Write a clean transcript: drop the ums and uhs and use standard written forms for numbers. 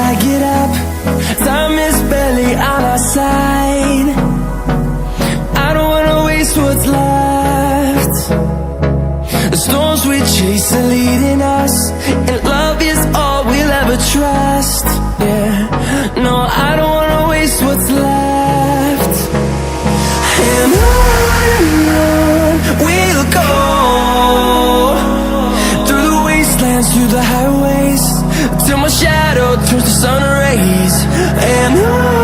I get up, time is barely on our side. I don't wanna waste what's left. The storms we chase are leading us, and love is all we'll ever trust. Yeah, no, I don't wanna waste what's left. And on we'll go, through the wastelands, through the highways, till my shadow turns to sun rays. And on